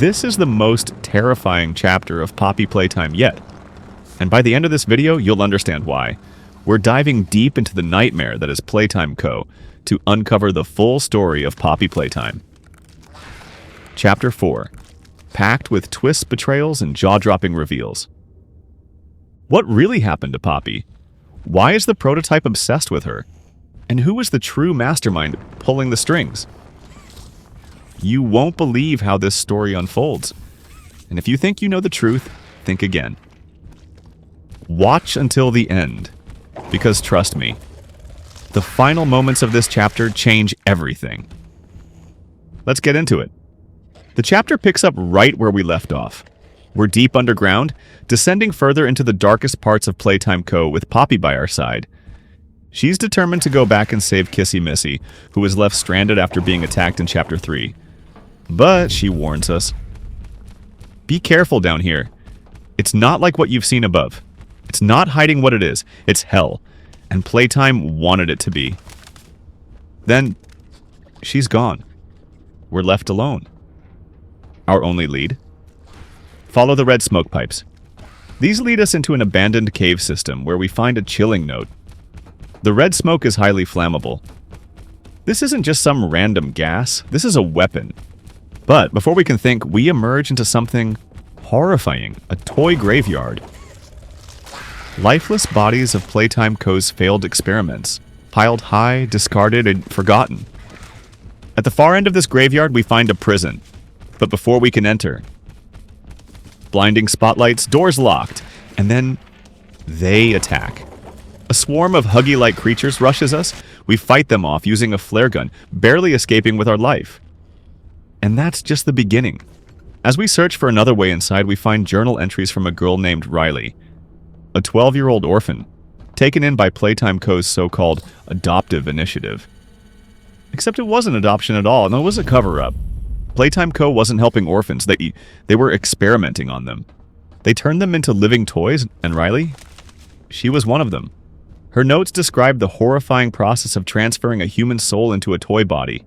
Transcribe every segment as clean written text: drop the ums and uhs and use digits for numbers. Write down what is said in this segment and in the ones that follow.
This is the most terrifying chapter of Poppy Playtime yet, and by the end of this video, you'll understand why. We're diving deep into the nightmare that is Playtime Co. to uncover the full story of Poppy Playtime. Chapter 4. Packed with twists, betrayals, and jaw-dropping reveals. What really happened to Poppy? Why is the prototype obsessed with her? And who is the true mastermind pulling the strings? You won't believe how this story unfolds. And if you think you know the truth, think again. Watch until the end, because trust me, the final moments of this chapter change everything. Let's get into it. The chapter picks up right where we left off. We're deep underground, descending further into the darkest parts of Playtime Co. with Poppy by our side. She's determined to go back and save Kissy Missy, who was left stranded after being attacked in Chapter 3. But she warns us. Be careful down here. It's not like what you've seen above. It's not hiding what it is. It's hell. And Playtime wanted it to be. Then, she's gone. We're left alone. Our only lead? Follow the red smoke pipes. These lead us into an abandoned cave system where we find a chilling note. The red smoke is highly flammable. This isn't just some random gas. This is a weapon. But before we can think, we emerge into something horrifying, a toy graveyard. Lifeless bodies of Playtime Co.'s failed experiments, piled high, discarded, and forgotten. At the far end of this graveyard, we find a prison. But before we can enter, blinding spotlights, doors locked, and then they attack. A swarm of Huggy-like creatures rushes us. We fight them off using a flare gun, barely escaping with our life. And that's just the beginning. As we search for another way inside, we find journal entries from a girl named Riley, a 12-year-old orphan, taken in by Playtime Co.'s so-called adoptive initiative. Except it wasn't adoption at all, and it was a cover-up. Playtime Co. wasn't helping orphans, they were experimenting on them. They turned them into living toys, and Riley? She was one of them. Her notes described the horrifying process of transferring a human soul into a toy body.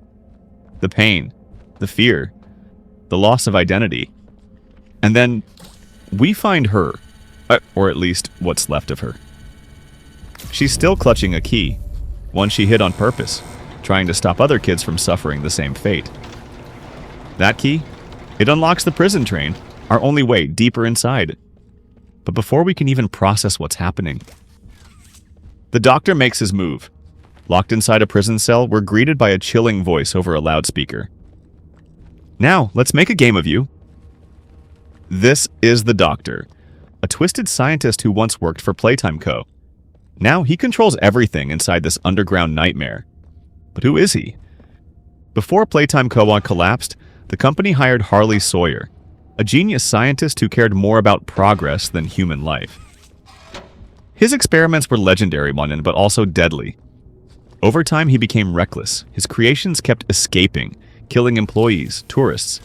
The pain, the fear, the loss of identity. And then, we find her, or at least what's left of her. She's still clutching a key, one she hid on purpose, trying to stop other kids from suffering the same fate. That key? It unlocks the prison train, our only way deeper inside. But before we can even process what's happening, the doctor makes his move. Locked inside a prison cell, we're greeted by a chilling voice over a loudspeaker. Now, let's make a game of you. This is the doctor, a twisted scientist who once worked for Playtime Co. Now he controls everything inside this underground nightmare. But who is he? Before Playtime Co. collapsed, the company hired Harley Sawyer, a genius scientist who cared more about progress than human life. His experiments were legendary, but also deadly. Over time, he became reckless. His creations kept escaping, killing employees, tourists,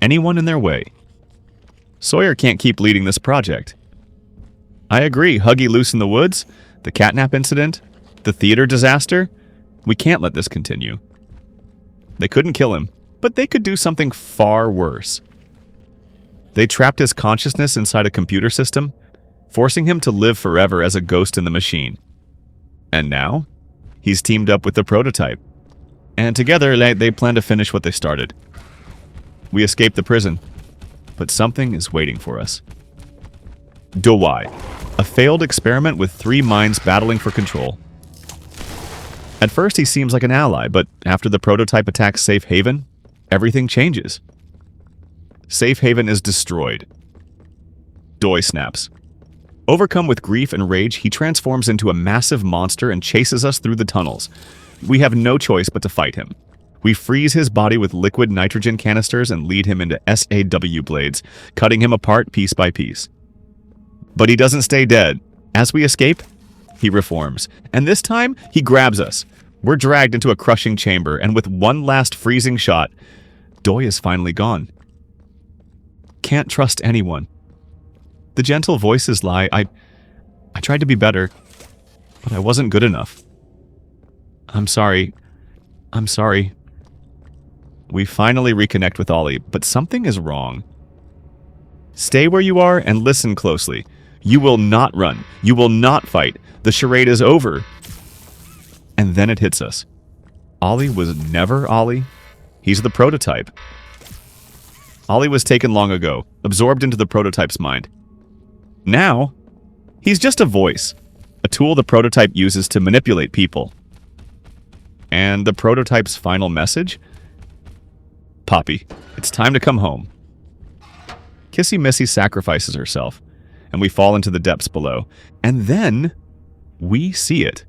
anyone in their way. Sawyer can't keep leading this project. I agree, Huggy loose in the woods, the catnap incident, the theater disaster. We can't let this continue. They couldn't kill him, but they could do something far worse. They trapped his consciousness inside a computer system, forcing him to live forever as a ghost in the machine. And now, he's teamed up with the prototype. And together, they plan to finish what they started. We escape the prison, but something is waiting for us. Dowai, a failed experiment with 3 minds battling for control. At first, he seems like an ally, but after the prototype attacks Safe Haven, everything changes. Safe Haven is destroyed. Doi snaps. Overcome with grief and rage, he transforms into a massive monster and chases us through the tunnels. We have no choice but to fight him. We freeze his body with liquid nitrogen canisters and lead him into SAW blades, cutting him apart piece by piece. But he doesn't stay dead. As we escape, he reforms. And this time, he grabs us. We're dragged into a crushing chamber, and with one last freezing shot, Doi is finally gone. Can't trust anyone. The gentle voices lie. I tried to be better, but I wasn't good enough. I'm sorry. We finally reconnect with Ollie, but something is wrong. Stay where you are and listen closely. You will not run. You will not fight. The charade is over. And then it hits us. Ollie was never Ollie. He's the prototype. Ollie was taken long ago, absorbed into the prototype's mind. Now, he's just a voice, a tool the prototype uses to manipulate people. And the prototype's final message? Poppy, it's time to come home. Kissy Missy sacrifices herself, and we fall into the depths below. And then, we see it.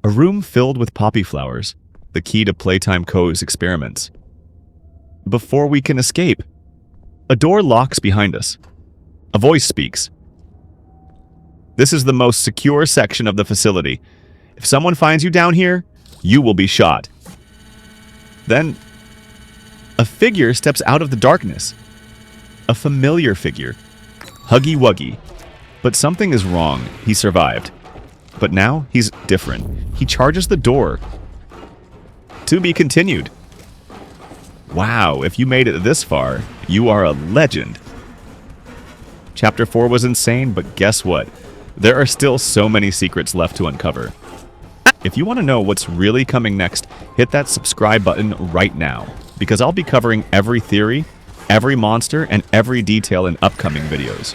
A room filled with poppy flowers, the key to Playtime Co's experiments. Before we can escape, a door locks behind us. A voice speaks. This is the most secure section of the facility. If someone finds you down here, you will be shot. Then, a figure steps out of the darkness. A familiar figure. Huggy Wuggy. But something is wrong. He survived. But now, he's different. He charges the door. To be continued. Wow, if you made it this far, you are a legend. Chapter 4 was insane, but guess what? There are still so many secrets left to uncover. If you want to know what's really coming next, hit that subscribe button right now, because I'll be covering every theory, every monster, and every detail in upcoming videos.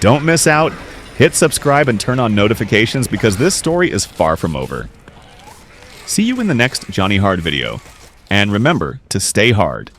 Don't miss out. Hit subscribe and turn on notifications because this story is far from over. See you in the next Johnny Hard video. And remember to stay hard.